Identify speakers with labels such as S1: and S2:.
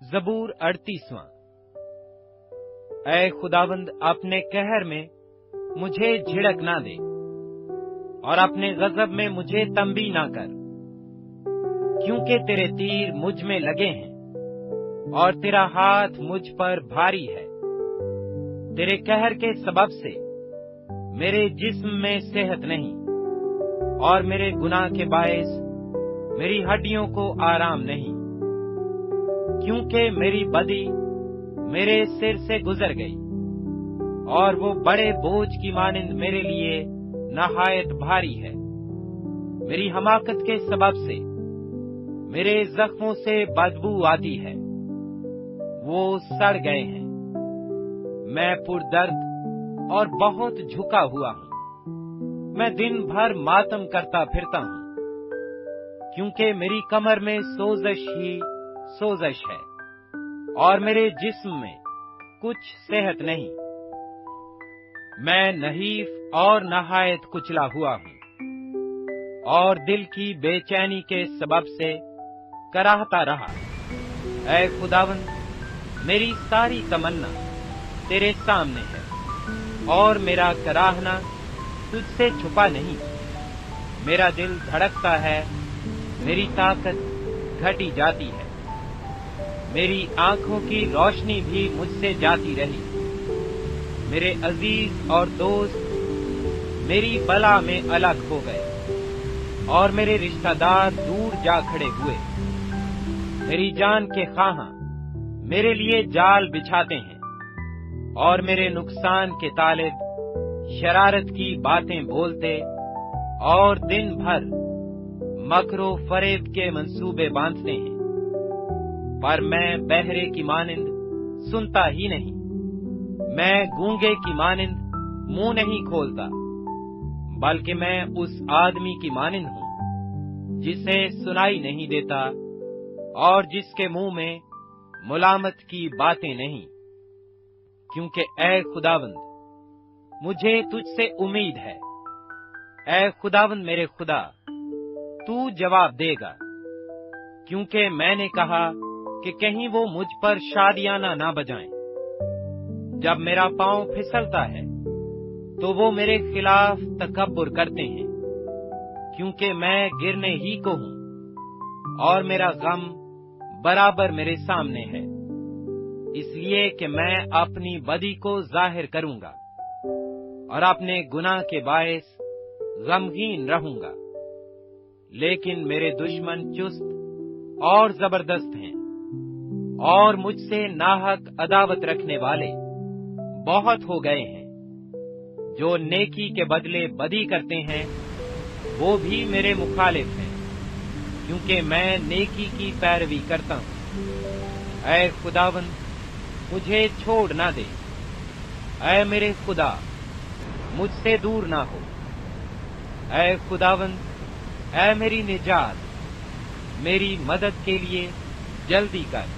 S1: ज़बूर 38वां। ऐ खुदावंद, अपने कहर में मुझे झिड़क ना दे और अपने गजब में मुझे तंबी ना कर, क्योंकि तेरे तीर मुझ में लगे हैं और तेरा हाथ मुझ पर भारी है। तेरे कहर के सबब से मेरे जिस्म में सेहत नहीं और मेरे गुनाह के बायस मेरी हड्डियों को आराम नहीं, क्योंकि मेरी बदी मेरे सिर से गुजर गई और वो बड़े बोझ की मानिंद मेरे लिए नहायत भारी है। मेरी हमाकत के सबब से मेरे जख्मों से बदबू आती है, वो सड़ गए हैं। मैं पुरदर्द और बहुत झुका हुआ हूँ। मैं दिन भर मातम करता फिरता हूँ, क्योंकि मेरी कमर में सोजश ही सोजश है और मेरे जिस्म में कुछ सेहत नहीं। मैं नहीफ और नहायत कुचला हुआ हूँ और दिल की बेचैनी के सबब से कराहता रहा। ऐ खुदावंद, मेरी सारी तमन्ना तेरे सामने है और मेरा कराहना तुझसे छुपा नहीं। मेरा दिल धड़कता है, मेरी ताकत घटी जाती है, मेरी आंखों की रोशनी भी मुझसे जाती रही। मेरे अजीज और दोस्त मेरी बला में अलग हो गए और मेरे रिश्तेदार दूर जा खड़े हुए। मेरी जान के खाहा मेरे लिए जाल बिछाते हैं और मेरे नुकसान के तालिब शरारत की बातें बोलते और दिन भर मकरो फरेब के मंसूबे बांधते हैं। पर मैं बहरे की मानिंद सुनता ही नहीं, मैं गूंगे की मानिंद मुंह नहीं खोलता, बल्कि मैं उस आदमी की मानिंद हूँ जिसे सुनाई नहीं देता और जिसके मुंह में मुलामत की बातें नहीं। क्योंकि ऐ खुदावंद, मुझे तुझसे उम्मीद है। ऐ खुदावंद मेरे खुदा, तू जवाब देगा, क्योंकि मैंने कहा कि कहीं वो मुझ पर शादियाना ना बजाएं। जब मेरा पांव फिसलता है तो वो मेरे खिलाफ तकब्बुर करते हैं, क्योंकि मैं गिरने ही को हूँ और मेरा गम बराबर मेरे सामने है, इसलिए कि मैं अपनी बदी को जाहिर करूंगा और अपने गुनाह के बायस गमगीन रहूंगा। लेकिन मेरे दुश्मन चुस्त और जबरदस्त हैं और मुझसे नाहक अदावत रखने वाले बहुत हो गए हैं। जो नेकी के बदले बदी करते हैं वो भी मेरे मुखालिफ हैं, क्योंकि मैं नेकी की पैरवी करता हूँ। ऐ खुदावंद, मुझे छोड़ ना दे। ऐ मेरे खुदा, मुझसे दूर ना हो। ऐ खुदावंद, ऐ मेरी निजात, मेरी मदद के लिए जल्दी कर।